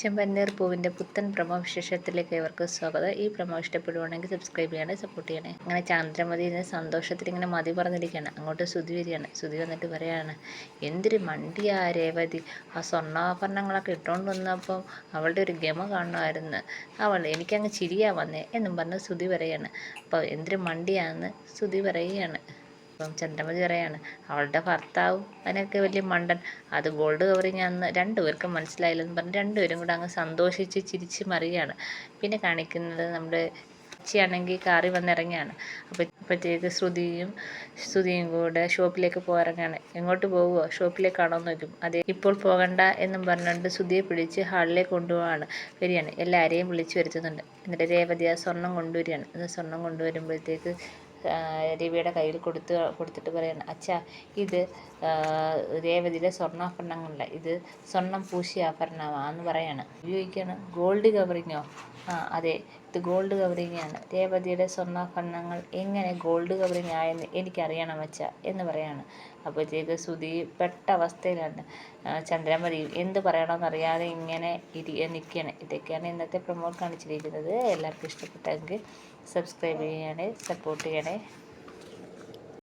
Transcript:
ചെമ്പന്നീർ പൂവിൻ്റെ പുത്തൻ പ്രമോ വിശേഷത്തിലേക്ക് ഇവർക്ക് സ്വാഗതം. ഈ പ്രമോ ഇഷ്ടപ്പെടുവാണെങ്കിൽ സബ്സ്ക്രൈബ് ചെയ്യണേ, സപ്പോർട്ട് ചെയ്യണേ. അങ്ങനെ ചന്ദ്രമതി സന്തോഷത്തിൽ ഇങ്ങനെ മതി പറഞ്ഞിരിക്കുകയാണ്. അങ്ങോട്ട് ശ്രുതി വരികയാണ്. ശ്രുതി വന്നിട്ട് പറയാണ്, എന്തൊരു മണ്ടിയാ രേവതി, ആ സ്വർണ്ണാഭരണങ്ങളൊക്കെ ഇട്ടുകൊണ്ട് വന്നപ്പം അവളുടെ ഒരു ഗമ കാണുമായിരുന്നു. എനിക്കങ്ങ് ചിരിയാ വന്നേ എന്നും പറഞ്ഞ് ശ്രുതി പറയാണ്. അപ്പോൾ എന്തൊരു മണ്ടിയാന്ന് ശ്രുതി പറയുകയാണ്. അപ്പം ചന്ദ്രമതി പറയാണ്, അവളുടെ ഭർത്താവും അതിനൊക്കെ വലിയ മണ്ടൻ, അത് ഗോൾഡ് കവറിങ് ആണെന്ന് രണ്ടുപേർക്കും മനസ്സിലായില്ലെന്ന് പറഞ്ഞ് രണ്ടുപേരും കൂടെ അങ്ങ് സന്തോഷിച്ച് ചിരിച്ച് മറിയാണ്. പിന്നെ കാണിക്കുന്നത് നമ്മുടെ ാണെങ്കിൽ കാറി വന്നിറങ്ങിയാണ്. അപ്പോഴത്തേക്ക് ശ്രുതിയും കൂടെ ഷോപ്പിലേക്ക് പോയിറങ്ങാണ്. എങ്ങോട്ട് പോകുമോ, ഷോപ്പിലേക്കാണോ എന്ന് നോക്കും. അതെ, ഇപ്പോൾ പോകണ്ട എന്നും പറഞ്ഞുകൊണ്ട് ശ്രുതിയെ പിടിച്ച് ഹാളിലേക്ക് വരികയാണ്. എല്ലാവരെയും വിളിച്ചു വരുത്തുന്നുണ്ട്. എന്നിട്ട് രേവതി ആ സ്വർണം കൊണ്ടുവരികയാണ്. സ്വർണം കൊണ്ടുവരുമ്പോഴത്തേക്ക് രവിയുടെ കയ്യിൽ കൊടുത്തിട്ട് പറയാണ്, അച്ഛാ, ഇത് രേവതിയുടെ സ്വർണ്ണാഭരണങ്ങളല്ല, ഇത് സ്വർണം പൂശിയ ആഭരണമാണെന്ന് പറയാണ്. ഉപയോഗിക്കുകയാണ്. ഗോൾഡ് കവറിങ്ങോ? അതെ, ഇത് ഗോൾഡ് കവറിങ് ആണ്. രേവതിയുടെ സ്വർണ്ണാഭരണങ്ങൾ എങ്ങനെ ഗോൾഡ് കവറിങ് ആയെന്ന് എനിക്കറിയണം അച്ഛാ എന്ന് പറയാണ്. അപ്പോഴത്തേക്ക് ശ്രുതി പെട്ട അവസ്ഥയിലാണ്. ചന്ദ്രമതി എന്ത് പറയണമെന്നറിയാതെ ഇങ്ങനെ നിൽക്കുകയാണ്. ഇതൊക്കെയാണ് ഇന്നത്തെ പ്രൊമോ കാണിച്ചിരിക്കുന്നത്. എല്ലാവർക്കും ഇഷ്ടപ്പെട്ടെങ്കിൽ സബ്സ്ക്രൈബ് ചെയ്യണേ, സപ്പോർട്ട് ചെയ്യണേ.